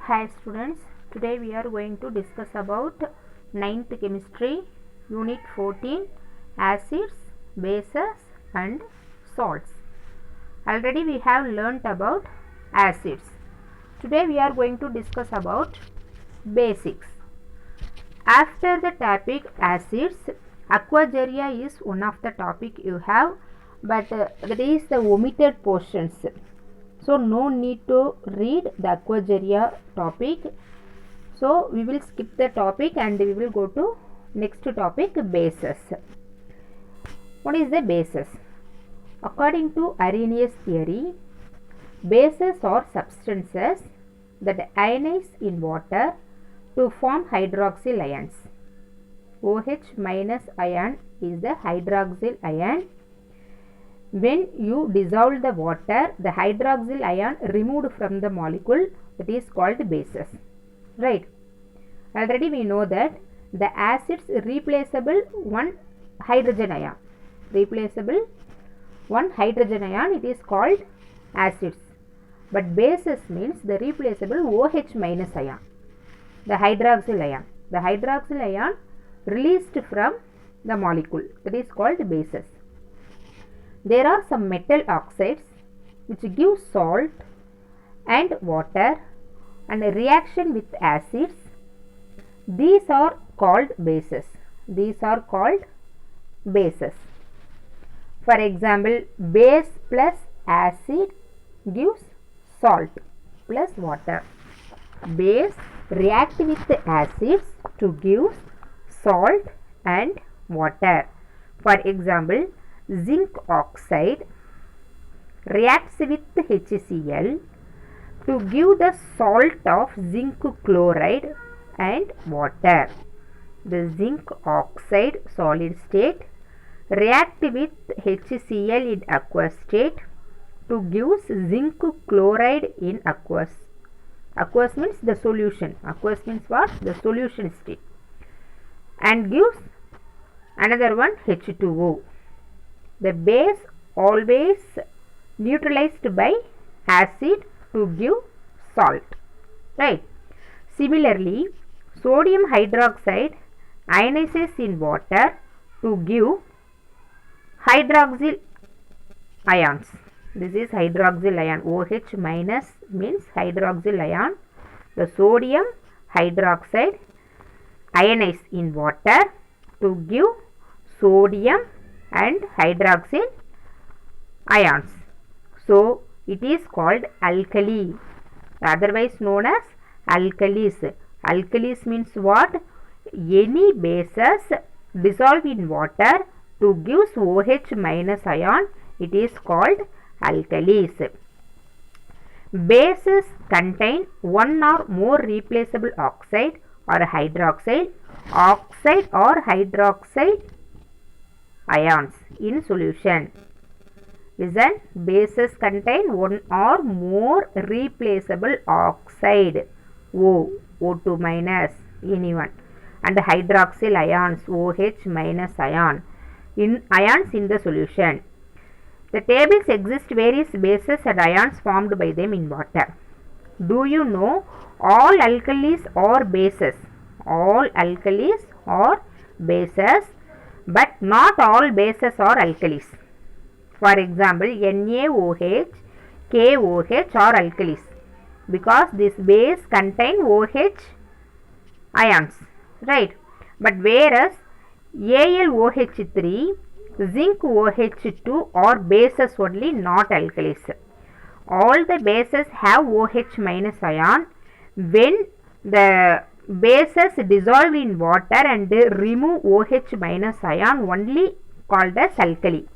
Hi students, today we are going to discuss about 9th chemistry unit 14 acids, bases and salts. Already we have learnt about acids. Today we are going to discuss about basics. After the topic acids, aquageria is one of the topic you have, but that is the omitted portions. So no need to read the aquageria topic. So we will skip the topic and we will go to next topic, bases. What is the bases? According to Arrhenius theory, bases are substances that ionize in water to form hydroxyl ions. OH minus ion is the hydroxyl ion. When you dissolve the water, the hydroxyl ion removed from the molecule, that is called bases. Right? Already we know that the acids replaceable one hydrogen ion. Replaceable one hydrogen ion, it is called acids. But bases means the replaceable OH minus ion. The hydroxyl ion. The hydroxyl ion released from the molecule, that is called bases. There are some metal oxides which give salt and water and a reaction with acids. These are called bases. These are called bases. For example, base plus acid gives salt plus water. Base react with acids to give salt and water. For example, zinc oxide reacts with HCl to give the salt of zinc chloride and water. The zinc oxide solid state react with HCl in aqueous state to give zinc chloride in aqueous. Aqueous means the solution. Aqueous means what? The solution state. And gives another one H2O. The base always neutralized by acid to give salt. Right? Similarly, sodium hydroxide ionizes in water to give hydroxyl ions. This is hydroxyl ion. OH minus means hydroxyl ion. The sodium hydroxide ionize in water to give sodium and hydroxyl ions. So it is called alkali, otherwise known as alkalis. Alkalis means what? Any bases dissolve in water to give OH minus ion, it is called alkalis. Bases contain one or more replaceable oxide or hydroxide, oxide or hydroxide ions in solution. Listen, bases contain one or more replaceable oxide, O2 minus, anyone, and hydroxyl ions, OH minus ions in the solution. The tables exist various bases and ions formed by them in water. Do you know all alkalis are bases? All alkalis are bases, but not all bases are alkalis. For example, NaOH, KOH are alkalis because this base contain OH ions, right? But whereas AlOH3, zinc OH2 are bases only, not alkalis. All the bases have OH minus ion. When the bases dissolve in water and remove OH minus ion, only called as alkali.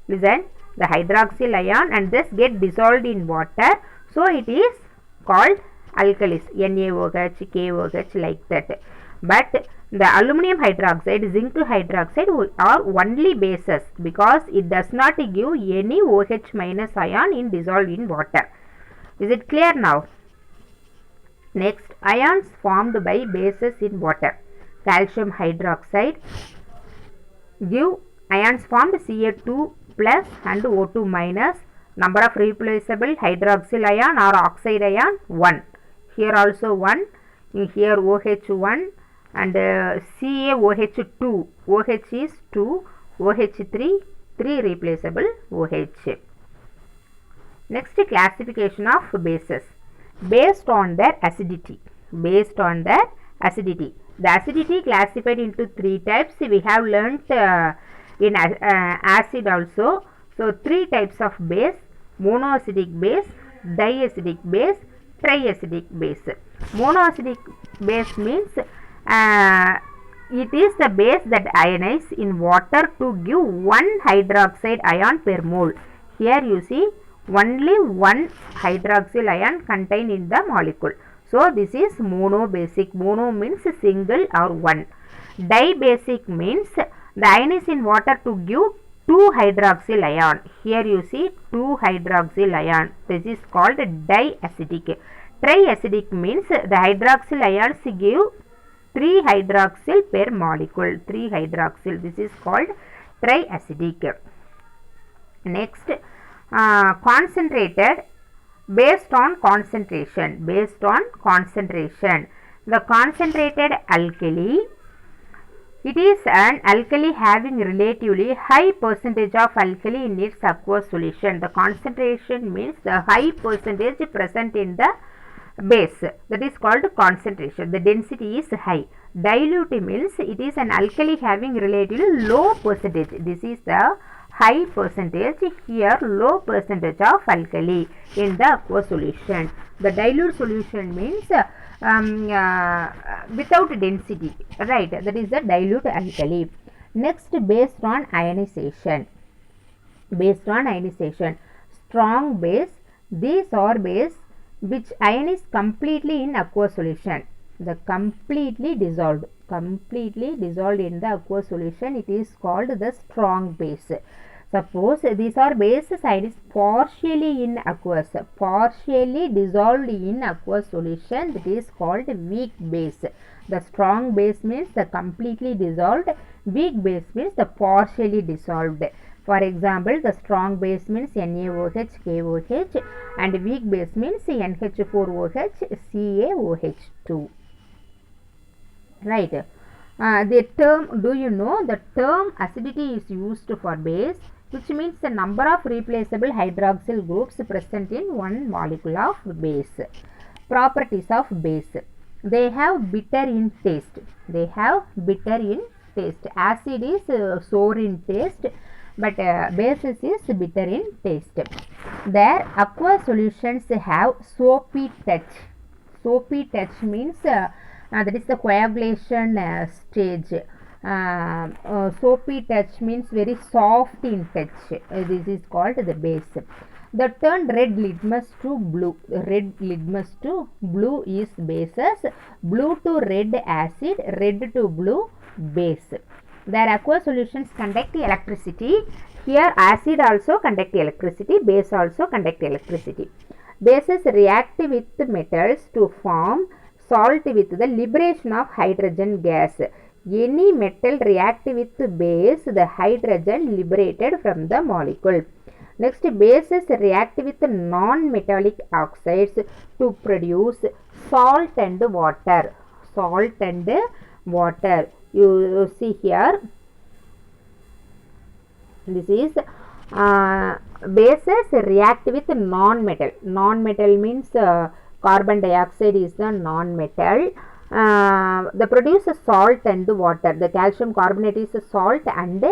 Listen, the hydroxyl ion and this get dissolved in water, so it is called alkalis, NaOH, KOH, like that. But the aluminum hydroxide, zinc hydroxide are only bases because it does not give any OH minus ion in dissolved in water. Is it clear now? Next, ions formed by bases in water. Calcium hydroxide give ions formed Ca2 plus and O2 minus. Number of replaceable hydroxyl ion or oxide ion 1. here also 1, here OH1 and CaOH2. OH is 2, OH3, 3 replaceable OH. Next, classification of bases based on their acidity. Based on their acidity. The acidity classified into 3 types. We have learnt in acid also. So 3 types of base: monoacidic base, diacidic base, triacidic base. Monoacidic base means it is the base that ionizes in water to give 1 hydroxide ion per mole. Here you see only 1 hydroxyl ion contained in the molecule. So this is monobasic. Mono means single or one. Dibasic means the ion is in water to give 2 hydroxyl ion. Here you see 2 hydroxyl ion. This is called diacidic. Triacidic means the hydroxyl ions give 3 hydroxyl per molecule. 3 hydroxyl. This is called triacidic. Next, concentrated based on concentration. Based on concentration. The concentrated alkali, it is an alkali having relatively high percentage of alkali in its aqueous solution. The concentration means the high percentage present in the base. That is called concentration. The density is high. Dilute means it is an alkali having relatively low percentage. This is the high percentage. Here low percentage of alkali in the aqueous solution. The dilute solution means without density, right? That is the dilute alkali. Next, based on ionization. Based on ionization. Strong base. These are base which ion is completely in aqueous solution. The completely dissolved in the aqueous solution, it is called the strong base. Suppose these are bases, ion is partially in aqueous, partially dissolved in aqueous solution, that is called weak base. The strong base means the completely dissolved, weak base means the partially dissolved. For example, the strong base means NaOH, KOH, and weak base means NH4OH, CaOH2. Right. The term, do you know the term acidity is used for base, which means the number of replaceable hydroxyl groups present in one molecule of base. Properties of base. They have bitter in taste. They have bitter in taste. Acid is sour in taste, but bases is bitter in taste. Their aqueous solutions have soapy touch. Soapy touch means that is the coagulation stage. Soapy touch means very soft in touch. This is called the base. The turn red litmus to blue. Red litmus to blue is bases. Blue to red acid. Red to blue base. Their aqueous solutions conduct electricity. Here acid also conduct electricity. Base also conduct electricity. Bases react with metals to form salt with the liberation of hydrogen gas. Any metal react with base, the hydrogen liberated from the molecule. Next, bases react with non-metallic oxides to produce salt and water. Salt and water. You see here, this is bases react with non-metal. Non-metal means carbon dioxide is the non-metal. They produce salt and water. The calcium carbonate is salt and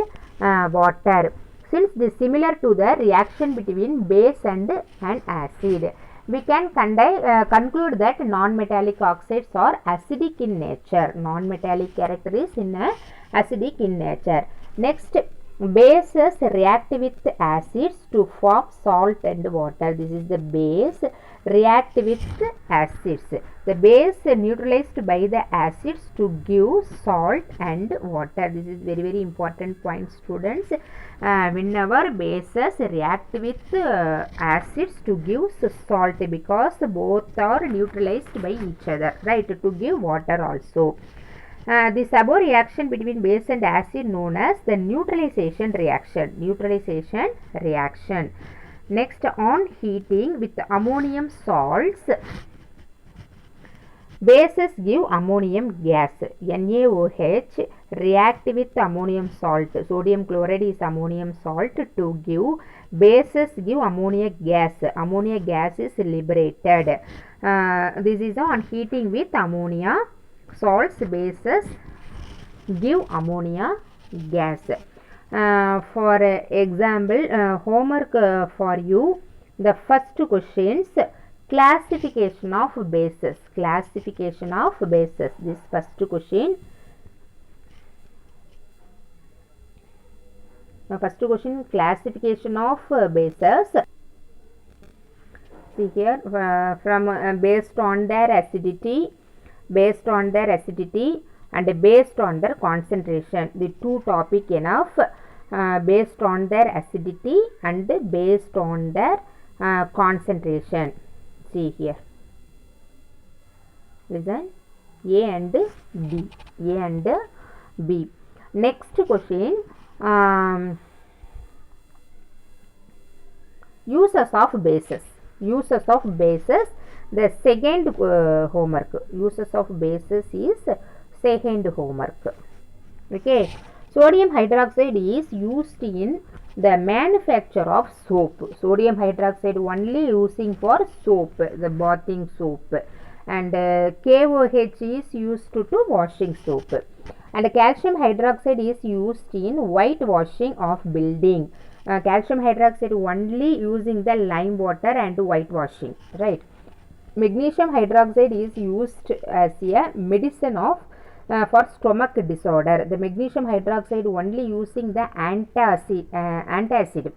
water. Since this is similar to the reaction between base and acid, we can conclude that non-metallic oxides are acidic in nature. Non-metallic character is acidic in nature. Next, bases react with acids to form salt and water. This is the base react with acids. The base neutralized by the acids to give salt and water. This is very, very important point, students. Whenever bases react with acids to give salt, because both are neutralized by each other, right, to give water also. This above reaction between base and acid known as the neutralization reaction. Neutralization reaction. Next, on heating with ammonium salts, Bases give ammonium gas. NaOH react with ammonium salt. Sodium chloride is ammonium salt to give. Bases give ammonia gas. Ammonia gas is liberated. This is on heating with ammonia salts. Bases give ammonia gas. For example, homework for you. The first questions, classification of bases. Classification of bases. This first question. First question, classification of bases. See here, from based on their acidity, based on their acidity and based on their concentration. The two topic enough. Based on their acidity and based on their concentration. See here. Listen. A and B. A and B. Next question. Uses of bases. Uses of bases. The second homework. Uses of bases is second homework. Okay. Sodium hydroxide is used in the manufacture of soap. Sodium hydroxide only using for soap, the bathing soap. And KOH is used to washing soap. And calcium hydroxide is used in whitewashing of building. Calcium hydroxide only using the lime water and whitewashing. Right. Magnesium hydroxide is used as a medicine of for stomach disorder. The magnesium hydroxide only using the antacid.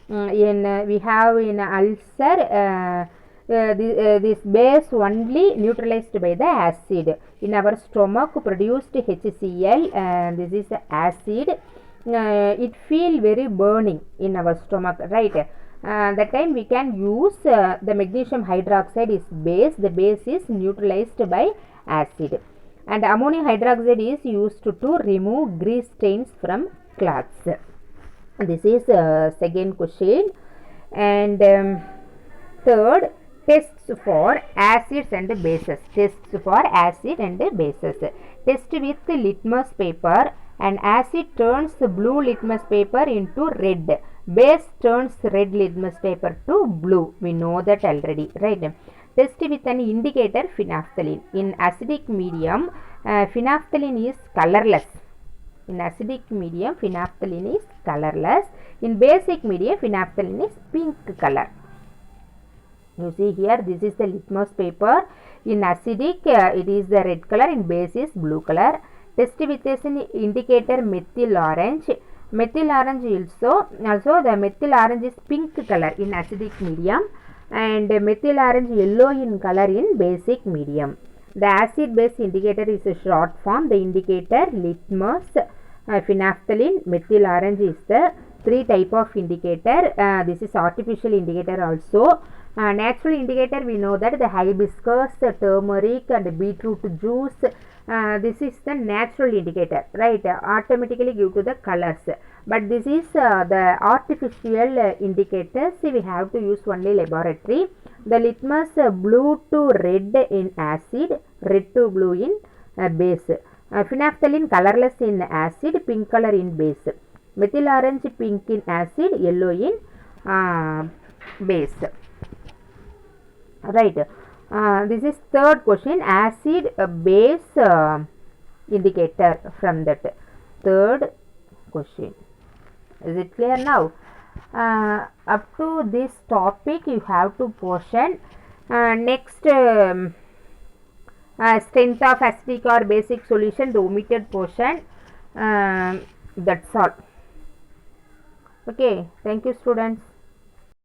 We have in ulcer this base only neutralized by the acid. In our stomach produced HCl, this is acid. It feel very burning in our stomach, right? That time we can use the magnesium hydroxide is base. The base is neutralized by acid. And ammonium hydroxide is used to remove grease stains from cloths. This is second question. And third, tests for acids and bases. Tests for acid and bases. Test with litmus paper. And acid turns blue litmus paper into red. Base turns red litmus paper to blue. We know that already, right? Test with an indicator, phenolphthalein. In acidic medium, phenolphthalein is colorless. In acidic medium, phenolphthalein is colorless. In basic medium, phenolphthalein is pink color. You see here, this is the litmus paper. In acidic, it is the red color. In base is blue color. Test with an indicator, methyl orange. Methyl orange also the methyl orange is pink color in acidic medium. And methyl orange yellow in color in basic medium. The acid base indicator is a short form. The indicator litmus, phenolphthalein, methyl orange is the three type of indicator. This is artificial indicator also. Natural indicator, we know that the hibiscus, turmeric and beetroot juice. This is the natural indicator, right? Automatically give to the colors. But this is the artificial indicators. We have to use only laboratory. The litmus blue to red in acid, red to blue in base. Phenolphthalein colorless in acid, pink color in base. Methyl orange pink in acid, yellow in base. Right. This is third question. Acid base indicator from that third question. Is it clear now? Up to this topic you have to portion. Next strength of acidic or basic solution, the omitted portion. That's all. Okay. Thank you, students.